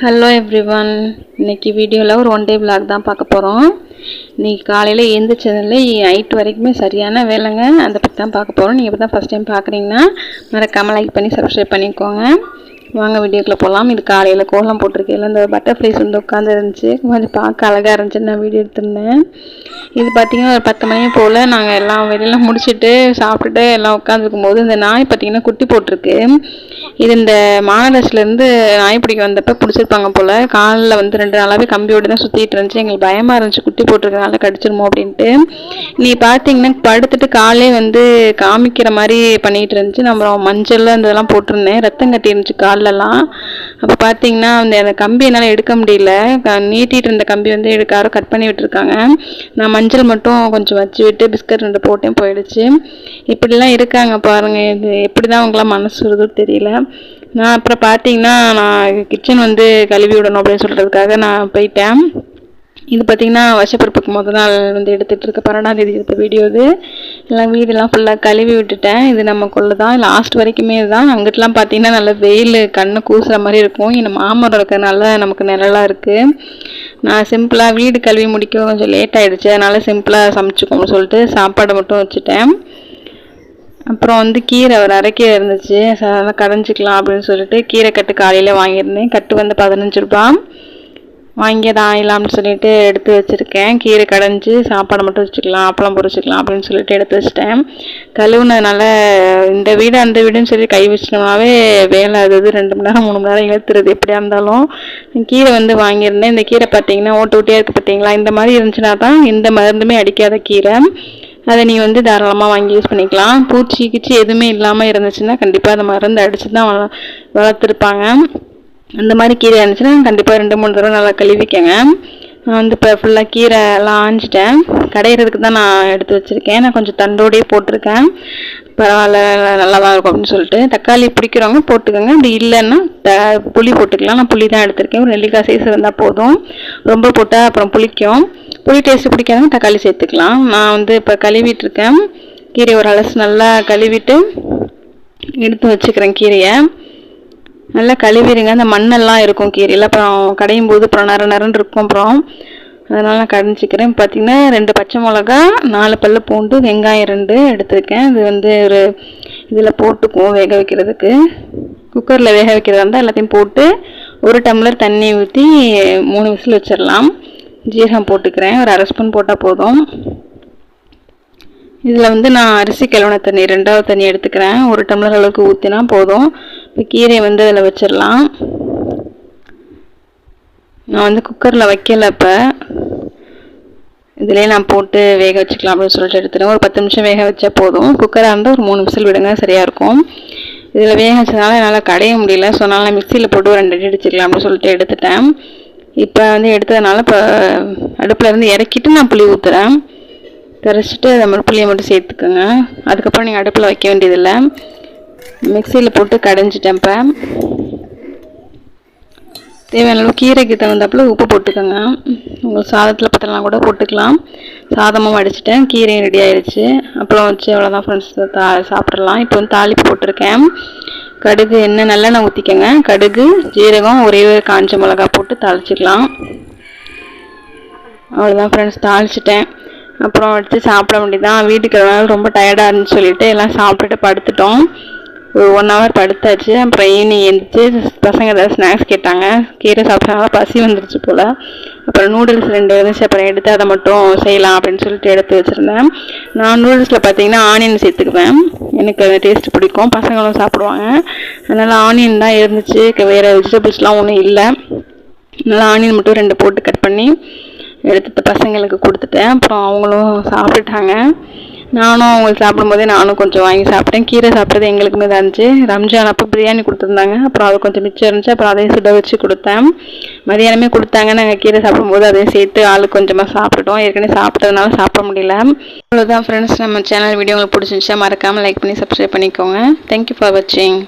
Hello everyone, இன்றைக்கி வீடியோவில் ஒரு ஒன் டே விளாக் தான் பார்க்க போகிறோம். இன்றைக்கி காலையில் எழுந்திரிச்சதில் நைட் வரைக்குமே சரியான வேலைங்க. அதை பற்றி தான் பார்க்க போகிறோம். நீங்கள் இப்போ தான் ஃபஸ்ட் டைம் பார்க்குறீங்கன்னா மறக்காமல் லைக் பண்ணி சப்ஸ்கிரைப் பண்ணிக்கோங்க. வாங்க வீடியோக்குள்ளே போகலாம். இது காலையில் கோலம் போட்டிருக்கேன். இந்த பட்டர்ஃப்ளைஸ் வந்து உட்காந்து இருந்துச்சு, கொஞ்சம் பார்க்க அழகாக இருந்துச்சு. நான் வீடியோ எடுத்திருந்தேன். இது பார்த்திங்கன்னா ஒரு 10 மணி போல் நாங்கள் எல்லாம் வெளியில் முடிச்சுட்டு சாப்பிட்டுட்டு எல்லாம் உட்காந்துருக்கும்போது இந்த நாய் பார்த்திங்கன்னா குட்டி போட்டிருக்கு. இது இந்த மாநகராட்சிலேருந்து நாய் பிடிக்க வந்தப்போ பிடிச்சிருப்பாங்க போல். காலில் வந்து 2 நாளாகவே கம்பியோடு தான் சுற்றிட்டு இருந்துச்சு. எங்களுக்கு பயமாக இருந்துச்சு, குட்டி போட்டிருக்கனால கடிச்சிருமோ அப்படின்ட்டு. நீ பார்த்தீங்கன்னா படுத்துட்டு காலே வந்து காமிக்கிற மாதிரி பண்ணிகிட்டு இருந்துச்சு. நம்ம மஞ்சள் அந்த இதெல்லாம் போட்டிருந்தேன், ரத்தம் கட்டி இருந்துச்சு கால்லலாம். அப்போ பார்த்தீங்கன்னா அந்த கம்பி என்னால் எடுக்க முடியல. நீட்டிகிட்டு இருந்த கம்பி வந்து யாரோ கட் பண்ணி விட்டுருக்காங்க. நான் மஞ்சள் மட்டும் கொஞ்சம் வச்சு விட்டு பிஸ்கட் 2 போட்டேன், போயிடுச்சு. இப்படிலாம் இருக்காங்க பாருங்கள். இது எப்படி தான் அவங்களாம் மனசு வருதோ தெரியல. நான் அப்புறம் பார்த்தீங்கன்னா நான் கிச்சன் வந்து கழுவி விடணும் அப்படின்னு சொல்கிறதுக்காக நான் போயிட்டேன். இது பார்த்திங்கன்னா வருஷப்பிறப்புக்கு முதல் நாள் வந்து எடுத்துகிட்டு இருக்க 12ஆம் தேதி எடுத்த வீடியோ. இது எல்லாம் வீடெல்லாம் ஃபுல்லாக கழுவி விட்டுட்டேன். இது நமக்குள்ள தான் லாஸ்ட் வரைக்குமே தான். அங்கிட்டலாம் பார்த்திங்கன்னா நல்ல வெயில் கண்ணு கூசுகிற மாதிரி இருக்கும். இந்த மாமரம் இருக்கிறதுனால நமக்கு நிழலாக இருக்குது. நான் சிம்பிளாக வீடு கழுவி முடிக்க கொஞ்சம் லேட் ஆகிடுச்சு, அதனால் சிம்பிளாக சமைச்சிக்கோன்னு சொல்லிட்டு சாப்பாடை மட்டும் வச்சுட்டேன். அப்புறம் வந்து கீரை ஒரு அரைக்கீரை இருந்துச்சு, அதெல்லாம் கடைஞ்சிக்கலாம் அப்படின்னு சொல்லிட்டு கீரை கட்டு காலையில் வாங்கியிருந்தேன். கட்டு வந்து 15 ரூபா. வாங்கி அதை ஆயிலாம்னு சொல்லிட்டு எடுத்து வச்சுருக்கேன். கீரை கடைஞ்சி சாப்பாடை மட்டும் வச்சுக்கலாம், அப்பளம் பொரிச்சிக்கலாம் அப்படின்னு சொல்லிட்டு எடுத்து வச்சுட்டேன். கழுவுனதுனால இந்த வீடு அந்த வீடுன்னு சொல்லி கை வச்சிட்டோம்னாவே வேலை அது 2 மணி நேரம் 3 மணி நேரம் இழுத்துறது. எப்படியா இருந்தாலும் கீரை வந்து வாங்கியிருந்தேன். இந்த கீரை பார்த்தீங்கன்னா ஓட்டு ஓட்டியாக இருக்குது பார்த்தீங்களா. இந்த மாதிரி இருந்துச்சுன்னா தான் எந்த மருந்துமே அடிக்காத கீரை. அதை நீ வந்து தாராளமாக வாங்கி யூஸ் பண்ணிக்கலாம். பூச்சி கிச்சி எதுவுமே இல்லாமல் இருந்துச்சுன்னா கண்டிப்பாக அதை மருந்து அடித்து தான் வளர்த்துருப்பாங்க. அந்த மாதிரி கீரை இருந்துச்சுன்னா கண்டிப்பாக 2-3 தடவை நல்லா கழுவிக்கங்க. நான் வந்து இப்போ ஃபுல்லாக கீரை எல்லாம் ஆஞ்சிட்டேன். கடையிறதுக்கு தான் நான் எடுத்து வச்சுருக்கேன். நான் கொஞ்சம் தண்டோடையே போட்டிருக்கேன். பரவாயில்ல, நல்லா தான் இருக்கும் அப்படின்னு சொல்லிட்டு. தக்காளி பிடிக்கிறவங்க போட்டுக்கோங்க, அப்படி இல்லைன்னா புளி போட்டுக்கலாம். நான் புளி தான் எடுத்திருக்கேன். ஒரு நெல்லிக்காய் சைஸ் இருந்தால் போதும். ரொம்ப போட்டால் அப்புறம் புளிக்கும். புளி டேஸ்ட்டு பிடிக்காதவங்க தக்காளி சேர்த்துக்கலாம். நான் வந்து இப்போ கழுவிட்டுருக்கேன். கீரை ஒரு அலசு நல்லா கழுவிட்டு எடுத்து வச்சுக்கிறேன். கீரையை நல்லா கழுவிடுங்க. அந்த மண்ணெல்லாம் இருக்கும் கீரையில், அப்புறம் கடையும் போது அப்புறம் நரன்னு இருக்கும். அப்புறம் அதனால் நான் கடைஞ்சிக்கிறேன். பார்த்திங்கன்னா 2 பச்சை மிளகா, 4 பல்லு பூண்டு, வெங்காயம் 2 எடுத்துருக்கேன். இது வந்து ஒரு இதில் போட்டுக்குவோம் வேக வைக்கிறதுக்கு. குக்கரில் வேக வைக்கிறதா இருந்தால் எல்லாத்தையும் போட்டு 1 டம்ளர் தண்ணி ஊற்றி 3 விசில் வச்சிடலாம். ஜீரகம் போட்டுக்கிறேன், ஒரு 1/2 ஸ்பூன் போட்டால் போதும். இதில் வந்து நான் அரிசி கழுவின தண்ணி 2வது தண்ணி எடுத்துக்கிறேன். 1 டம்ளர் அளவுக்கு ஊற்றினா போதும். இப்போ கீரையை வந்து அதில் வச்சிடலாம். நான் வந்து குக்கரில் வைக்கல, இப்போ இதிலே நான் போட்டு வேக வச்சுக்கலாம் அப்படின்னு சொல்லிட்டு எடுத்துட்டேன். ஒரு 10 நிமிஷம் வேக வச்சா போதும். குக்கராக இருந்தால் ஒரு 3 விசில் விடுங்க, சரியாக இருக்கும். இதில் வேக வச்சதுனால என்னால் கடைய முடியல, ஸோ அதனால் நான் மிக்சியில் போட்டு ஒரு 2 அடி அடிச்சுக்கலாம் அப்படின்னு சொல்லிட்டு எடுத்துட்டேன். இப்போ வந்து எடுத்ததுனால இப்போ அடுப்பில் இருந்து இறக்கிட்டு நான் புளி ஊற்றுறேன். கரைச்சிட்டு அதை மாதிரி புளியை மட்டும் சேர்த்துக்கோங்க. அதுக்கப்புறம் நீங்கள் அடுப்பில் வைக்க வேண்டியதில்லை. மிக்சியில் போட்டு கடைஞ்சிட்டேன். இப்போ தேவையான அளவு கீரைக்கு தகுந்தாப்புல உப்பு போட்டுக்கோங்க. உங்களுக்கு சாதத்தில் பத்தலாம் கூட போட்டுக்கலாம். சாதமும் அடிச்சிட்டேன், கீரையும் ரெடி ஆகிடுச்சு. அப்புறம் வச்சு அவ்வளோதான் ஃப்ரெண்ட்ஸ், சாப்பிட்றலாம். இப்போ வந்து தாளிப்பு போட்டிருக்கேன். கடுகு எண்ணெய் நல்லெண்ணெய் ஊற்றிக்கோங்க. கடுகு, ஜீரகம், ஒரே காஞ்ச மிளகா போட்டு தாளிச்சிக்கலாம். அவ்வளோதான் ஃப்ரெண்ட்ஸ், தாளிச்சிட்டேன். அப்புறம் வச்சு சாப்பிட வேண்டியதான். வீட்டுக்கு ரொம்ப டயர்டாக இருந்துச்சு சொல்லிட்டு எல்லாம் சாப்பிட்டுட்டு படுத்துட்டோம். ஒரு 1 ஹவர் படுத்தாச்சு. அப்புறம் ஈவினிங் எழுந்திரிச்சு பசங்க ஏதாவது ஸ்நாக்ஸ் கேட்டாங்க. கீரை சாப்பிட்றதுனால பசி வந்துருச்சு போல். அப்புறம் நூடுல்ஸ் 2 இருந்துச்சு, அப்புறம் எடுத்து அதை மட்டும் செய்யலாம் அப்படின்னு சொல்லிட்டு எடுத்து வச்சுருந்தேன். நான் நூடுல்ஸில் பார்த்தீங்கன்னா ஆனியன் சேர்த்துக்குவேன். எனக்கு அது டேஸ்ட்டு பிடிக்கும், பசங்களும் சாப்பிடுவாங்க. அதனால் ஆனியன் தான் இருந்துச்சு, வேறு வெஜிடபிள்ஸ்லாம் ஒன்றும் இல்லை. அதனால் ஆனியன் மட்டும் 2 போட்டு கட் பண்ணி எடுத்து பசங்களுக்கு கொடுத்துட்டேன். அப்புறம் அவங்களும் சாப்பிட்டுட்டாங்க. நானும் அவங்களுக்கு சாப்பிடும்போதே நானும் கொஞ்சம் வாங்கி சாப்பிட்டேன். கீரை சாப்பிட்றது எங்களுக்குமே தான் இருந்துச்சு. ரம்ஜான் அப்போ பிரியாணி கொடுத்துருந்தாங்க, அப்புறம் அது கொஞ்சம் மிச்சம் இருந்துச்சு. அப்புறம் அதையும் சுட வச்சு கொடுத்தேன். மதியானமே கொடுத்தாங்க. நாங்கள் கீரை சாப்பிடும்போது அதையும் சேர்த்து ஆளுக்கு கொஞ்சமாக சாப்பிட்டுட்டோம். ஏற்கனவே சாப்பிட்டதுனால சாப்பிட முடியல. அவ்வளோதான் ஃப்ரெண்ட்ஸ், நம்ம சேனல் வீடியோ உங்களுக்கு பிடிச்சிருந்துச்சா மறக்காமல் லைக் பண்ணி சப்ஸ்கிரைப் பண்ணிக்கோங்க. தேங்க்யூ ஃபார் வாட்சிங்.